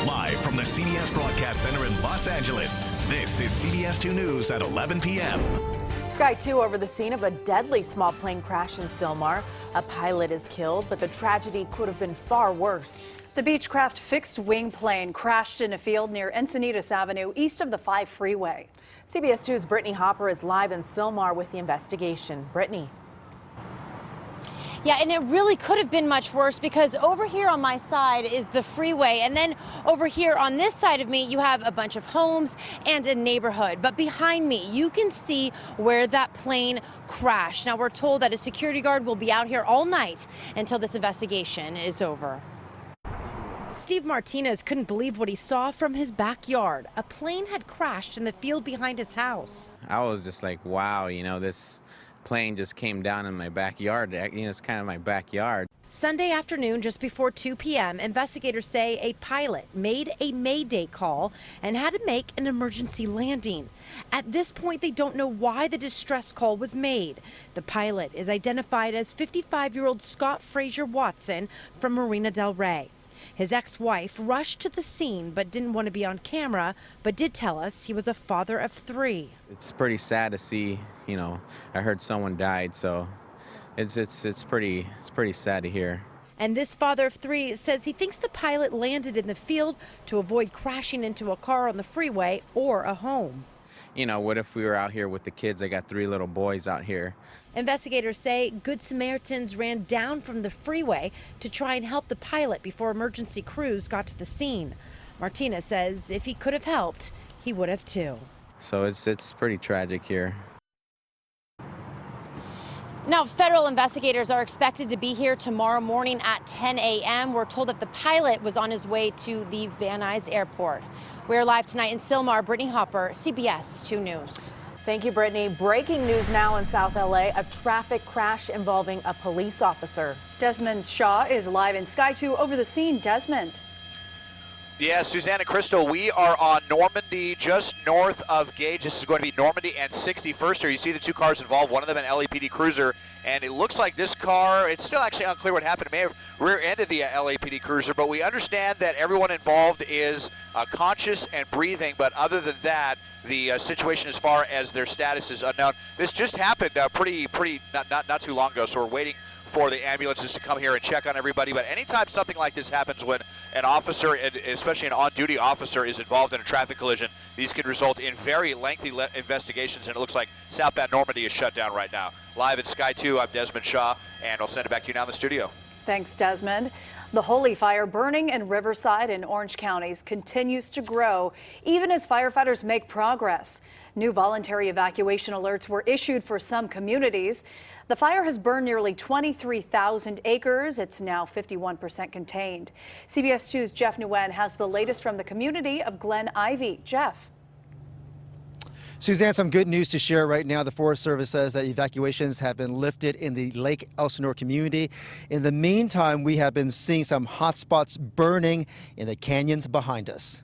Live from the CBS Broadcast Center in Los Angeles, this is CBS2 News at 11 p.m. Sky 2 over the scene of a deadly small plane crash in Sylmar. A pilot is killed, but the tragedy could have been far worse. The Beechcraft fixed-wing plane crashed in a field near Encinitas Avenue, east of the 5 freeway. CBS 2's Brittany Hopper is live in Sylmar with the investigation. Brittany. Yeah, and it really could have been much worse because over here on my side is the freeway, and then over here on this side of me you have a bunch of homes and a neighborhood. But behind me you can see where that plane crashed. Now we're told that a security guard will be out here all night until this investigation is over. Steve Martinez couldn't believe what he saw from his backyard. A plane had crashed in the field behind his house. I was just like, wow, you know, this plane just came down in my backyard. You know, it's kind of my backyard. Sunday afternoon, just before 2 p.m., investigators say a pilot made a mayday call and had to make an emergency landing. At this point, they don't know why the distress call was made. The pilot is identified as 55-year-old Scott Fraser Watson from Marina Del Rey. His ex-wife rushed to the scene but didn't want to be on camera, but did tell us he was a father of 3. It's pretty sad to see, you know, I heard someone died, so it's pretty sad to hear. And this father of 3 says he thinks the pilot landed in the field to avoid crashing into a car on the freeway or a home. You know, what if we were out here with the kids? I got 3 little boys out here. Investigators say Good Samaritans ran down from the freeway to try and help the pilot before emergency crews got to the scene. Martinez says if he could have helped, he would have too. So it's pretty tragic here. Now, federal investigators are expected to be here tomorrow morning at 10 a.m. We're told that the pilot was on his way to the Van Nuys Airport. We're live tonight in Sylmar. Brittany Hopper, CBS 2 News. Thank you, Brittany. Breaking news now in South LA, a traffic crash involving a police officer. Desmond Shaw is live in Sky 2 over the scene. Desmond. Yeah, Susanna Crystal, we are on Normandy, just north of Gage. This is going to be Normandy and 61st here. You see the 2 cars involved, one of them an LAPD cruiser, and it looks like this car, it's still actually unclear what happened. It may have rear-ended the LAPD cruiser, but we understand that everyone involved is conscious and breathing, but other than that, the situation as far as their status is unknown. This just happened not too long ago, so we're waiting for the ambulances to come here and check on everybody. But anytime something like this happens, when an officer, especially an on-duty officer, is involved in a traffic collision, these can result in very lengthy investigations, and it looks like southbound Normandy is shut down right now. Live at Sky 2, I'm Desmond Shaw, and I'll send it back to you now in the studio. Thanks, Desmond. The holy fire burning in Riverside and Orange counties continues to grow, even as firefighters make progress. New voluntary evacuation alerts were issued for some communities. The fire has burned nearly 23,000 acres. It's now 51% contained. CBS 2's Jeff Nguyen has the latest from the community of Glen Ivy. Jeff. Suzanne, some good news to share right now. The Forest Service says that evacuations have been lifted in the Lake Elsinore community. In the meantime, we have been seeing some hot spots burning in the canyons behind us.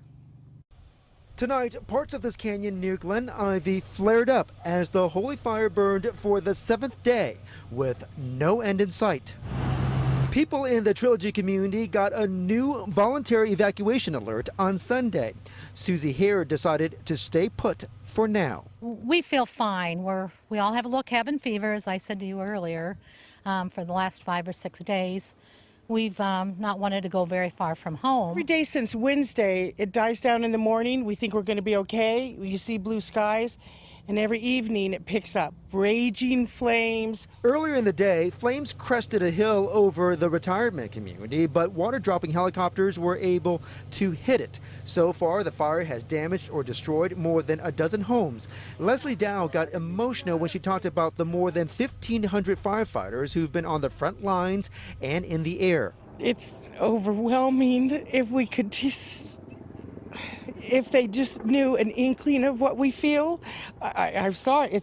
Tonight, parts of this canyon near Glen Ivy flared up as the holy fire burned for the 7th day with no end in sight. People in the Trilogy community got a new voluntary evacuation alert on Sunday. Susie Hare decided to stay put for now. We feel fine. We all have a little cabin fever, as I said to you earlier, for the last 5 or 6 days. We've not wanted to go very far from home. Every day since Wednesday, it dies down in the morning. We think we're going to be okay. You see blue skies. And every evening it picks up raging flames. Earlier in the day, flames crested a hill over the retirement community, but water-dropping helicopters were able to hit it. So far, the fire has damaged or destroyed more than a dozen homes. Leslie Dow got emotional when she talked about the more than 1,500 firefighters who've been on the front lines and in the air. It's overwhelming. If they just knew an inkling of what we feel, I'm sorry.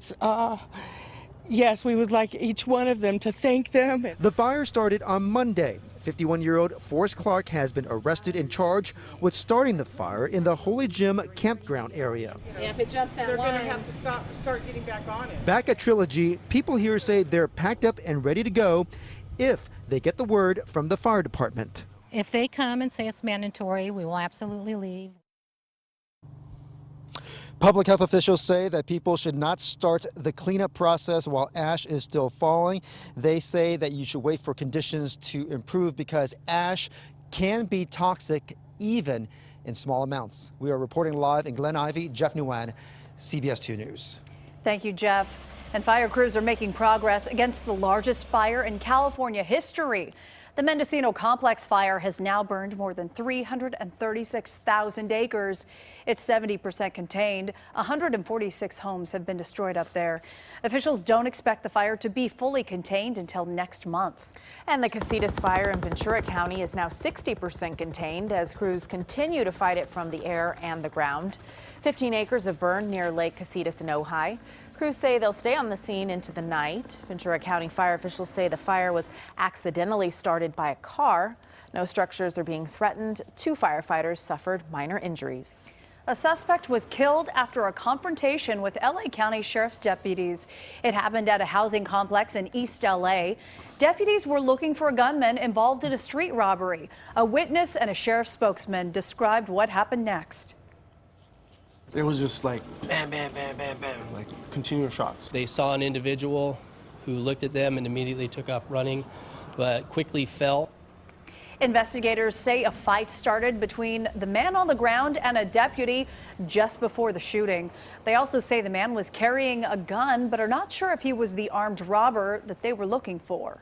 Yes, we would like each one of them to thank them. The fire started on Monday. 51-year-old Forrest Clark has been arrested and charged with starting the fire in the Holy Gym campground area. Yeah, if it jumps that line, they're going to have to start getting back on it. Back at Trilogy, people here say they're packed up and ready to go if they get the word from the fire department. If they come and say it's mandatory, we will absolutely leave. Public health officials say that people should not start the cleanup process while ash is still falling. They say that you should wait for conditions to improve because ash can be toxic even in small amounts. We are reporting live in Glen Ivy. Jeff Nguyen, CBS2 News. Thank you, Jeff. And fire crews are making progress against the largest fire in California history. The Mendocino Complex fire has now burned more than 336,000 acres. It's 70% contained. 146 homes have been destroyed up there. Officials don't expect the fire to be fully contained until next month. And the Casitas fire in Ventura County is now 60% contained as crews continue to fight it from the air and the ground. 15 acres have burned near Lake Casitas in Ojai. Crews say they'll stay on the scene into the night. Ventura County fire officials say the fire was accidentally started by a car. No structures are being threatened. 2 firefighters suffered minor injuries. A suspect was killed after a confrontation with LA County Sheriff's deputies. It happened at a housing complex in East LA. Deputies were looking for a gunman involved in a street robbery. A witness and a sheriff's spokesman described what happened next. It was just like bam, bam, bam, bam, bam, like continuous shots. They saw an individual who looked at them and immediately took off running, but quickly fell. Investigators say a fight started between the man on the ground and a deputy just before the shooting. They also say the man was carrying a gun, but are not sure if he was the armed robber that they were looking for.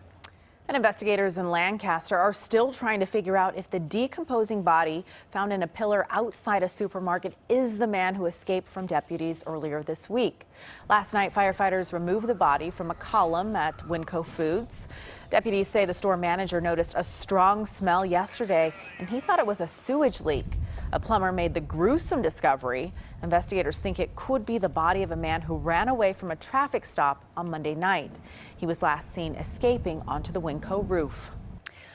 And investigators in Lancaster are still trying to figure out if the decomposing body found in a pillar outside a supermarket is the man who escaped from deputies earlier this week. Last night, firefighters removed the body from a column at Winco Foods. Deputies say the store manager noticed a strong smell yesterday, and he thought it was a sewage leak. A plumber made the gruesome discovery. Investigators think it could be the body of a man who ran away from a traffic stop on Monday night. He was last seen escaping onto the Winco roof.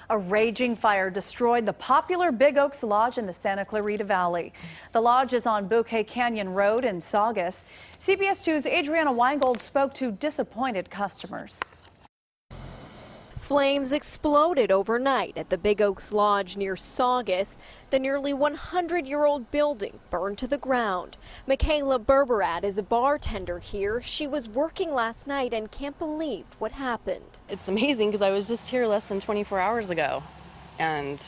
A raging fire destroyed the popular Big Oaks Lodge in the Santa Clarita Valley. The lodge is on Bouquet Canyon Road in Saugus. CBS2's Adriana Weingold spoke to disappointed customers. Flames exploded overnight at the Big Oaks Lodge near Saugus. The nearly 100-year-old building burned to the ground. Michaela Berberat is a bartender here. She was working last night and can't believe what happened. It's amazing because I was just here less than 24 hours ago, and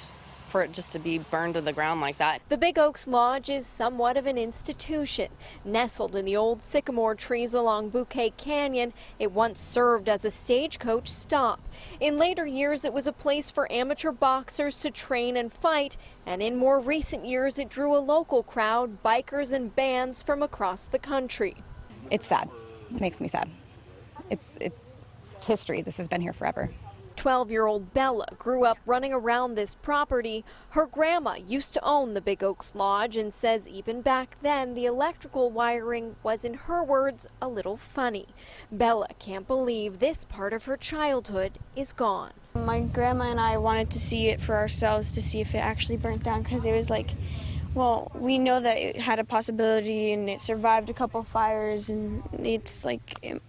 for it just to be burned to the ground like that. The Big Oaks Lodge is somewhat of an institution. Nestled in the old sycamore trees along Bouquet Canyon, it once served as a stagecoach stop. In later years, it was a place for amateur boxers to train and fight, and in more recent years, it drew a local crowd, bikers and bands from across the country. It's sad. It makes me sad. It's history. This has been here forever. 12-year-old Bella grew up running around this property. Her grandma used to own the Big Oaks Lodge and says even back then the electrical wiring was, in her words, a little funny. Bella can't believe this part of her childhood is gone. My grandma and I wanted to see it for ourselves to see if it actually burnt down, because it was like, well, we know that it had a possibility and it survived a couple fires, and it's like it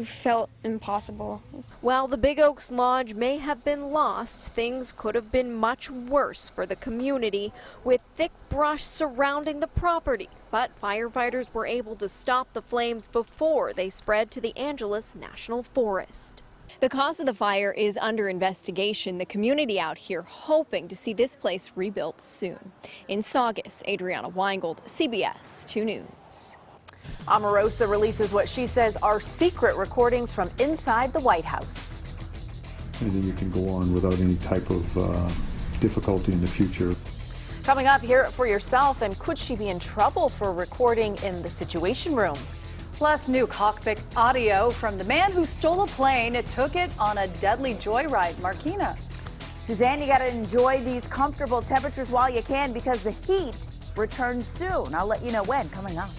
felt impossible. While the Big Oaks Lodge may have been lost, things could have been much worse for the community, with thick brush surrounding the property. But firefighters were able to stop the flames before they spread to the Angeles National Forest. The cause of the fire is under investigation. The community out here hoping to see this place rebuilt soon. In Saugus, Adriana Weingold, CBS 2 News. Omarosa releases what she says are secret recordings from inside the White House. And then you can go on without any type of difficulty in the future. Coming up, hear it for yourself, and could she be in trouble for recording in the Situation Room? Plus, new cockpit audio from the man who stole a plane. It took it on a deadly joyride. Markina. Suzanne, you got to enjoy these comfortable temperatures while you can, because the heat returns soon. I'll let you know when, coming up.